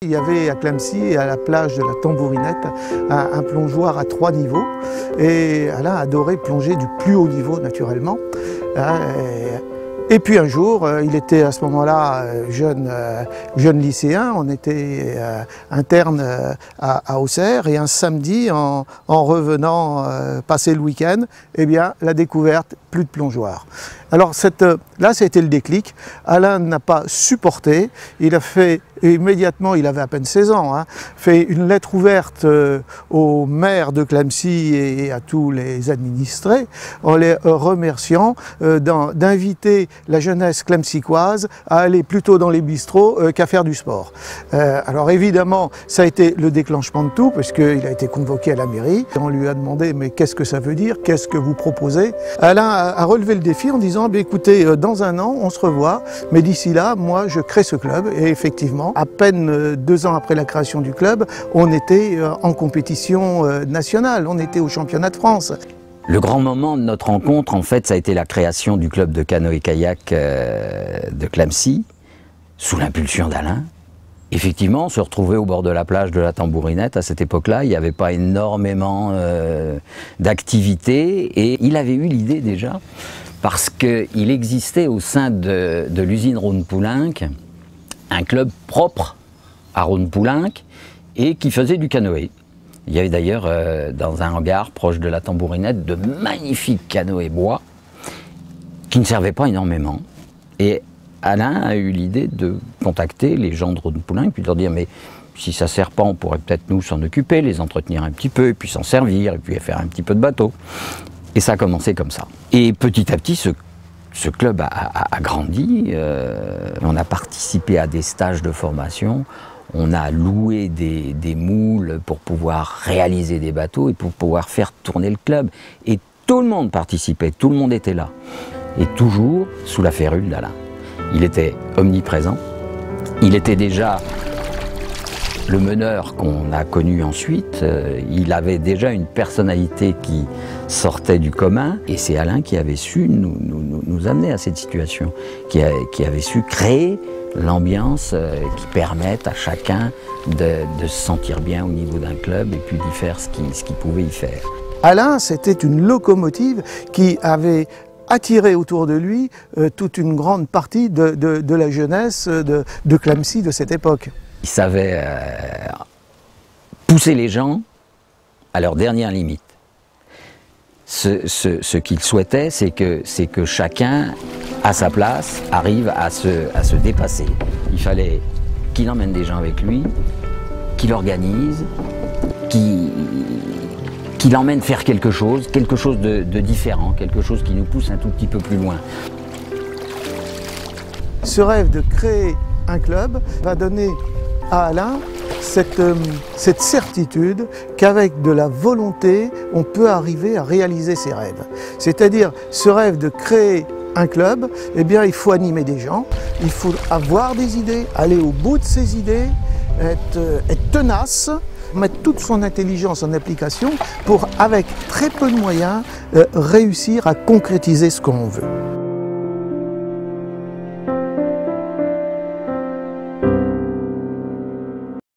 Il y avait à Clamecy, à la plage de la Tambourinette, un plongeoir à 3 niveaux. Et Alain adorait plonger du plus haut niveau, naturellement. Et puis un jour, il était à ce moment-là jeune lycéen, on était interne à Auxerre, et un samedi, en revenant passer le week-end, eh bien, la découverte, plus de plongeoir. Alors là, ça a été le déclic. Alain n'a pas supporté, il a fait immédiatement, il avait à peine 16 ans, fait une lettre ouverte au maire de Clamecy et à tous les administrés, en les remerciant d'inviter la jeunesse clamcycoise à aller plutôt dans les bistrots qu'à faire du sport. Alors évidemment, ça a été le déclenchement de tout, parce qu'il a été convoqué à la mairie. On lui a demandé, mais qu'est-ce que ça veut dire? Qu'est-ce que vous proposez? Alain a relevé le défi en disant, écoutez, dans un an, on se revoit, mais d'ici là, moi, je crée ce club. Et effectivement, à peine 2 ans après la création du club, on était en compétition nationale, on était au championnat de France. Le grand moment de notre rencontre, en fait, ça a été la création du club de canoë-kayak de Clamecy, sous l'impulsion d'Alain. Effectivement, on se retrouvait au bord de la plage de la Tambourinette. À cette époque-là, il n'y avait pas énormément d'activités, et il avait eu l'idée déjà, parce qu'il existait au sein de l'usine Rhône-Poulenc un club propre à Rhône-Poulenc et qui faisait du canoë. Il y avait d'ailleurs dans un hangar proche de la Tambourinette de magnifiques canoës bois qui ne servaient pas énormément. Et Alain a eu l'idée de contacter les gens de Rhône-Poulenc puis de leur dire, mais si ça ne sert pas, on pourrait peut-être nous s'en occuper, les entretenir un petit peu, et puis s'en servir, et puis faire un petit peu de bateau. Et ça a commencé comme ça. Et petit à petit, ce club a grandi. On a participé à des stages de formation. On a loué des moules pour pouvoir réaliser des bateaux et pour pouvoir faire tourner le club. Et tout le monde participait, tout le monde était là. Et toujours sous la férule d'Alain. Il était omniprésent. Il était déjà le meneur qu'on a connu ensuite. Il avait déjà une personnalité qui sortait du commun. Et c'est Alain qui avait su nous amener à cette situation, qui avait su créer l'ambiance qui permette à chacun de se sentir bien au niveau d'un club et puis d'y faire ce qu'il pouvait y faire. Alain, c'était une locomotive qui avait attiré autour de lui toute une grande partie de la jeunesse de Clamecy de cette époque. Il savait pousser les gens à leur dernière limite. Ce qu'il souhaitait, c'est que chacun, à sa place, arrive à se dépasser. Il fallait qu'il emmène des gens avec lui, qu'il organise, qu'il emmène faire quelque chose de différent, quelque chose qui nous pousse un tout petit peu plus loin. Ce rêve de créer un club va donner à Alain cette certitude qu'avec de la volonté, on peut arriver à réaliser ses rêves. C'est-à-dire, ce rêve de créer un club, eh bien, il faut animer des gens, il faut avoir des idées, aller au bout de ses idées, être tenace, mettre toute son intelligence en application pour, avec très peu de moyens, réussir à concrétiser ce qu'on veut.